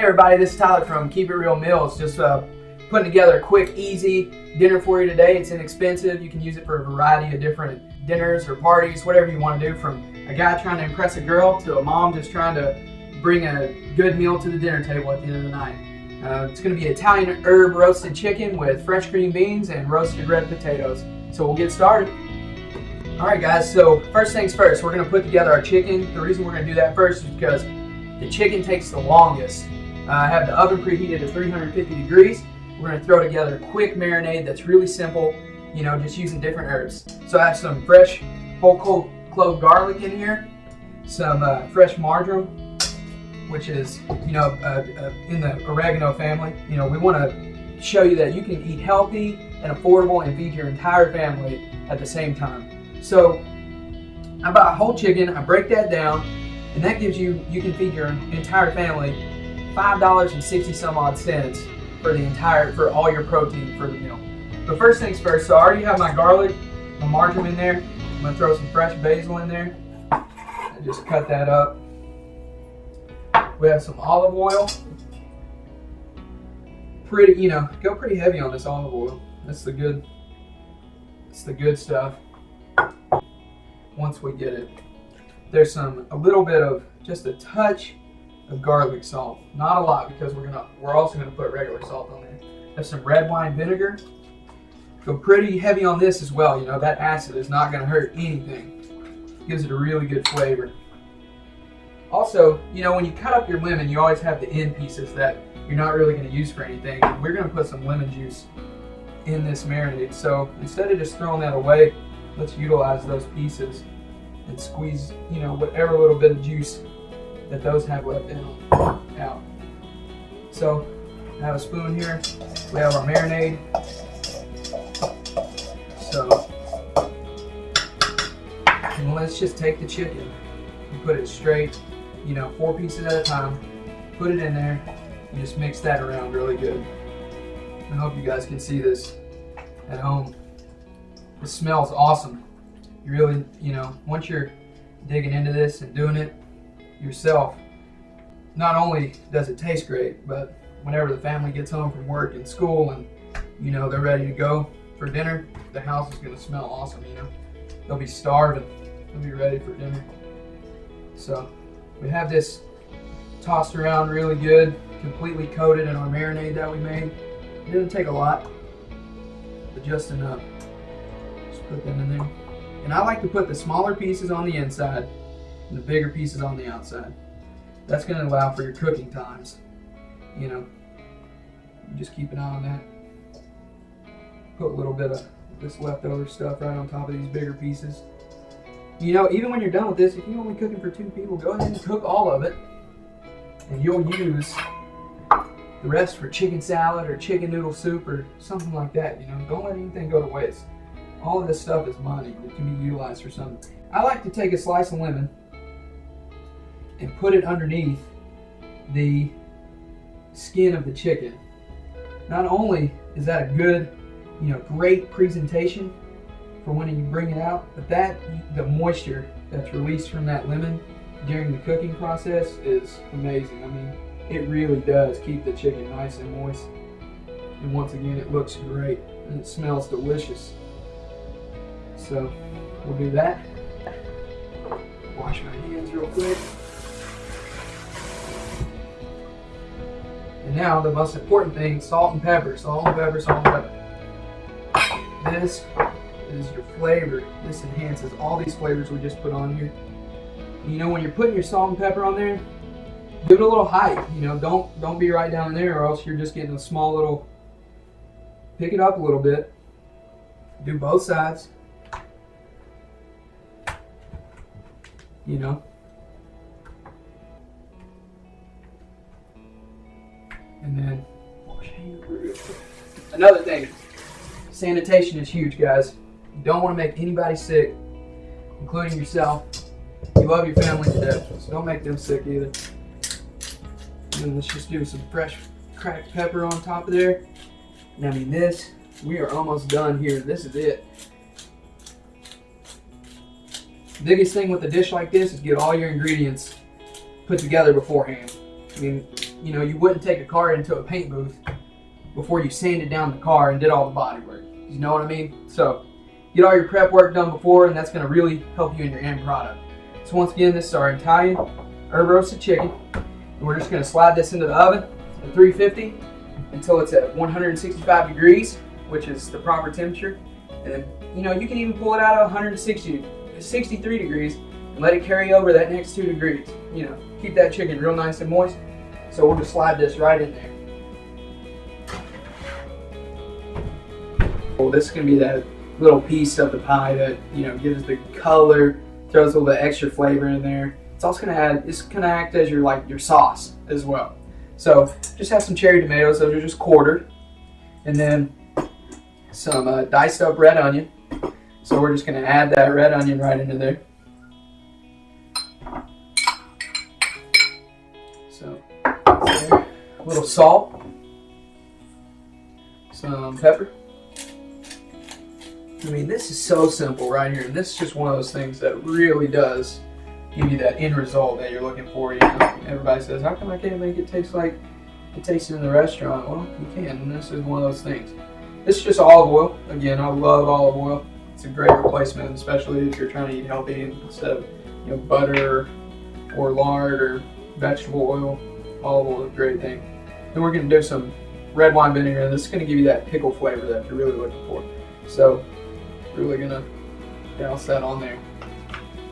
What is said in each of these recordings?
Hey everybody, this is Tyler from Keep It Real Meals. Just putting together a quick, easy dinner for you today. It's inexpensive. You can use it for a variety of different dinners or parties, whatever you want to do, from a guy trying to impress a girl to a mom just trying to bring a good meal to the dinner table at the end of the night. It's going to be Italian herb roasted chicken with fresh green beans and roasted red potatoes. So we'll get started. Alright guys, so first things first, we're going to put together our chicken. The reason we're going to do that first is because the chicken takes the longest. I have the oven preheated to 350 degrees. We're going to throw together a quick marinade that's really simple, you know, just using different herbs. So I have some fresh whole clove garlic in here, some fresh marjoram, which is, you know, in the oregano family. You know, we want to show you that you can eat healthy and affordable and feed your entire family at the same time. So I buy a whole chicken, I break that down, and that gives you can feed your entire family $5.60 some odd cents for all your protein for the meal. But first things first, so I already have my garlic, my marjoram in there. I'm gonna throw some fresh basil in there and just cut that up. We have some olive oil. Go pretty heavy on this olive oil. That's the good stuff. Once we get it, there's a little bit of just a touch of garlic salt, not a lot, because we're also gonna put regular salt on there. There's some red wine vinegar. Go pretty heavy on this as well. You know, that acid is not gonna hurt anything. Gives it a really good flavor. Also, you know, when you cut up your lemon, you always have the end pieces that you're not really gonna use for anything. We're gonna put some lemon juice in this marinade. So instead of just throwing that away, let's utilize those pieces and squeeze, you know, whatever little bit of juice that those have left in them out. So I have a spoon here. We have our marinade. So and let's just take the chicken and put it straight, you know, 4 pieces at a time. Put it in there and just mix that around really good. I hope you guys can see this at home. It smells awesome. You really, you know, once you're digging into this and doing it yourself, not only does it taste great, but whenever the family gets home from work and school and, you know, they're ready to go for dinner, the house is going to smell awesome, you know. They'll be starving. They'll be ready for dinner. So we have this tossed around really good, completely coated in our marinade that we made. It doesn't take a lot, but just enough. Just put them in there. And I like to put the smaller pieces on the inside and the bigger pieces on the outside. That's going to allow for your cooking times. You know, you just keep an eye on that. Put a little bit of this leftover stuff right on top of these bigger pieces. You know, even when you're done with this, if you're only cooking for 2 people, go ahead and cook all of it, and you'll use the rest for chicken salad or chicken noodle soup or something like that. You know, don't let anything go to waste. All of this stuff is money that can be utilized for something. I like to take a slice of lemon and put it underneath the skin of the chicken. Not only is that a good, you know, great presentation for when you bring it out, but the moisture that's released from that lemon during the cooking process is amazing. I mean, it really does keep the chicken nice and moist. And once again, it looks great and it smells delicious. So we'll do that. Wash my hands real quick. And now the most important thing, salt and pepper. Salt and pepper, salt and pepper. This is your flavor. This enhances all these flavors we just put on here. You know, when you're putting your salt and pepper on there, give it a little height. You know, don't be right down in there, or else you're just getting a small little. Pick it up a little bit. Do both sides. You know. And then wash hands real quick. Another thing, sanitation is huge, guys. You don't want to make anybody sick, including yourself. You love your family to death, so don't make them sick either. And then let's just do some fresh cracked pepper on top of there. And I mean this, we are almost done here. This is it. The biggest thing with a dish like this is get all your ingredients put together beforehand. I mean, you know, you wouldn't take a car into a paint booth before you sanded down the car and did all the body work. You know what I mean? So get all your prep work done before, and that's going to really help you in your end product. So once again, this is our Italian herb roasted chicken. And we're just going to slide this into the oven at 350 until it's at 165 degrees, which is the proper temperature. And then, you know, you can even pull it out at 63 degrees and let it carry over that next 2 degrees. You know, keep that chicken real nice and moist. So we'll just slide this right in there. Well, this is going to be that little piece of the pie that, you know, gives the color, throws a little bit extra flavor in there. It's also going to add, it's going to act as your sauce as well. So just have some cherry tomatoes. Those are just quartered, and then some diced up red onion. So we're just going to add that red onion right into there. So there. A little salt, some pepper. I mean, this is so simple right here, and this is just one of those things that really does give you that end result that you're looking for. You know, everybody says, "How come I can't make it taste like it tasted in the restaurant?" Well, you can, and this is one of those things. This is just olive oil. Again, I love olive oil. It's a great replacement, especially if you're trying to eat healthy instead of, you know, butter or lard or vegetable oil. Olive oil is a great thing. Then we're going to do some red wine vinegar, and this is going to give you that pickle flavor that you're really looking for. So really gonna douse that on there,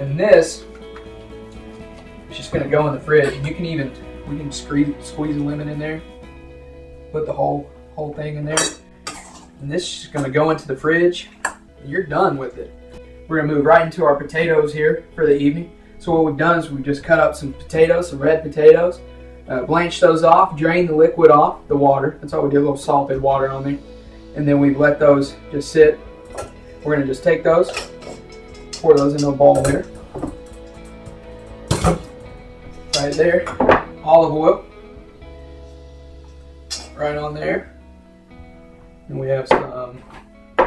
and this is just gonna go in the fridge. And you can even, we can squeeze a lemon in there, put the whole thing in there, and this is just gonna go into the fridge, and you're done with it. We're gonna move right into our potatoes here for the evening. So what we've done is we've just cut up some potatoes, some red potatoes, blanched those off, drained the liquid off, the water. That's all we did, a little salted water on there, and then we've let those just sit. We're going to just take those, pour those into a bowl there. Right there. Olive oil. Right on there. And we have some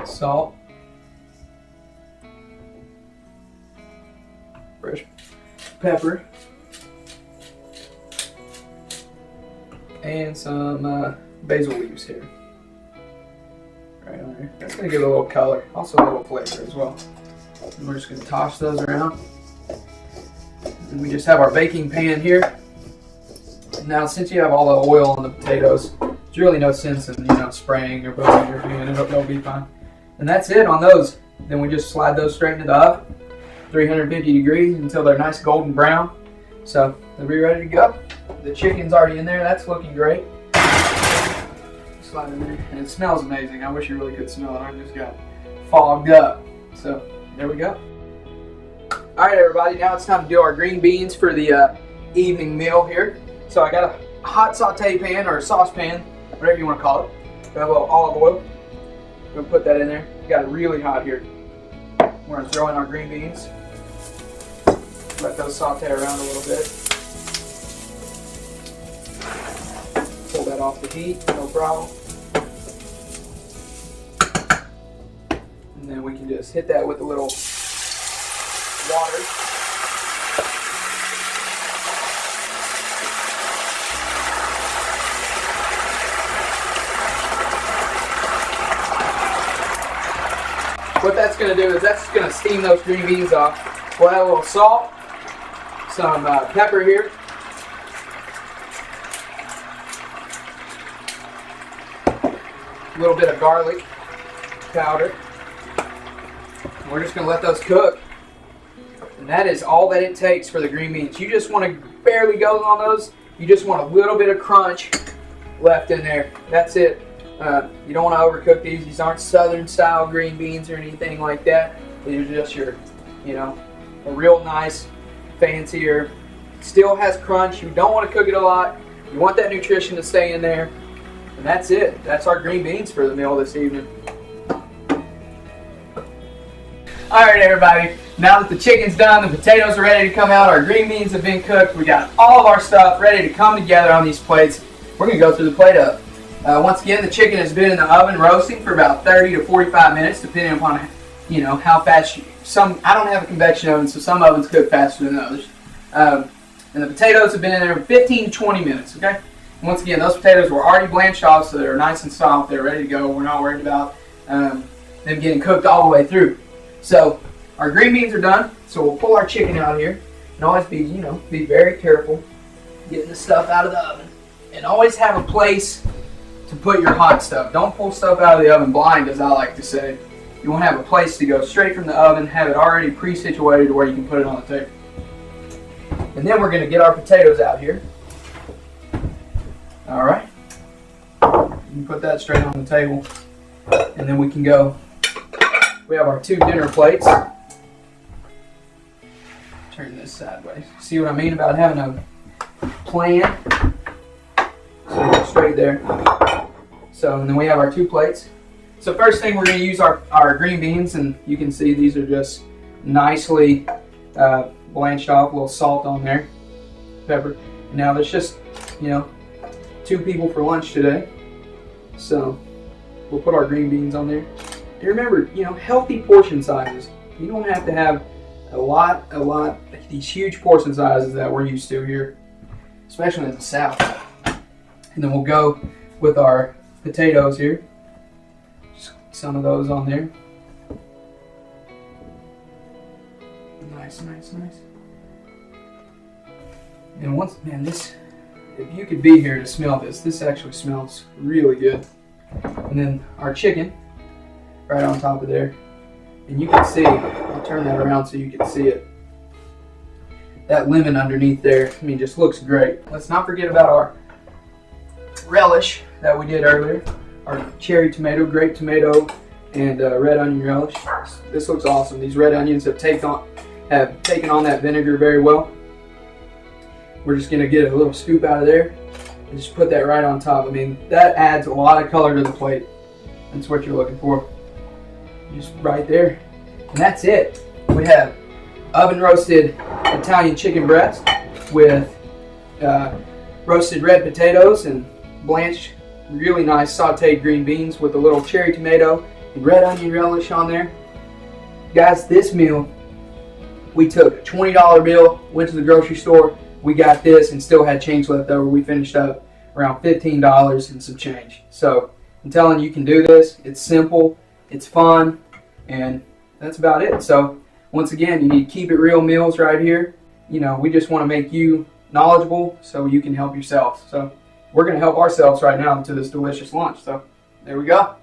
salt. Fresh pepper. And some basil leaves here. Right on there. That's going to give it a little color, also a little flavor as well. And we're just going to toss those around. And we just have our baking pan here. Now, since you have all the oil on the potatoes, there's really no sense in, you know, spraying or buttering your pan. It'll be fine. And that's it on those. Then we just slide those straight into the oven, 350 degrees until they're nice golden brown. So they'll be ready to go. The chicken's already in there. That's looking great. Slide in there, and it smells amazing. I wish you really could smell it. I just got fogged up. So there we go. All right, everybody. Now it's time to do our green beans for the evening meal here. So I got a hot saute pan or a saucepan, whatever you want to call it. Got a little olive oil. I'm gonna put that in there. Got it really hot here. We're gonna throw in our green beans. Let those saute around a little bit. Pull that off the heat, no problem. And then we can just hit that with a little water. What that's going to do is that's going to steam those green beans off. We'll add a little salt, some pepper here. A little bit of garlic powder. We're just going to let those cook. And that is all that it takes for the green beans. You just want to barely go on those. You just want a little bit of crunch left in there. That's it. You don't want to overcook these. These aren't southern style green beans or anything like that. These are just your, you know, a real nice, fancier. Still has crunch. You don't want to cook it a lot. You want that nutrition to stay in there. And that's it. That's our green beans for the meal this evening. All right, everybody. Now that the chicken's done, the potatoes are ready to come out, our green beans have been cooked, we got all of our stuff ready to come together on these plates. We're going to go through the plate up. Once again, the chicken has been in the oven roasting for about 30 to 45 minutes, depending upon, you know, how fast I don't have a convection oven, so some ovens cook faster than others. And the potatoes have been in there 15 to 20 minutes, okay? Once again, those potatoes were already blanched off, so they're nice and soft. They're ready to go. We're not worried about them getting cooked all the way through. So our green beans are done. So we'll pull our chicken out here, and always be very careful getting the stuff out of the oven, and always have a place to put your hot stuff. Don't pull stuff out of the oven blind, as I like to say. You want to have a place to go straight from the oven, have it already pre-situated to where you can put it on the table. And then we're going to get our potatoes out here. All right. You can put that straight on the table, and then we can go. We have our 2 dinner plates. Turn this sideways. See what I mean about having a plan? So we're straight there. So, and then we have our 2 plates. So first thing, we're going to use our green beans, and you can see these are just nicely blanched off, a little salt on there, pepper. Now there's just, 2 people for lunch today. So we'll put our green beans on there. And remember, healthy portion sizes. You don't have to have a lot, these huge portion sizes that we're used to here, especially in the South. And then we'll go with our potatoes here. Just some of those on there. Nice. And if you could be here to smell this actually smells really good. And then our chicken right on top of there. And you can see, I'll turn that around so you can see it. That lemon underneath there, just looks great. Let's not forget about our relish that we did earlier. Our cherry tomato, grape tomato, and red onion relish. This looks awesome. These red onions have taken on that vinegar very well. We're just going to get a little scoop out of there and just put that right on top. That adds a lot of color to the plate. That's what you're looking for. Just right there. And that's it. We have oven roasted Italian chicken breast with roasted red potatoes and blanched, really nice sauteed green beans with a little cherry tomato and red onion relish on there. Guys, this meal, we took a $20 bill, went to the grocery store, we got this and still had change left over. We finished up around $15 and some change. So I'm telling you, you can do this. It's simple, it's fun, and that's about it. So once again, you need Keep It Real meals right here. We just want to make you knowledgeable so you can help yourself. So we're going to help ourselves right now to this delicious lunch. So there we go.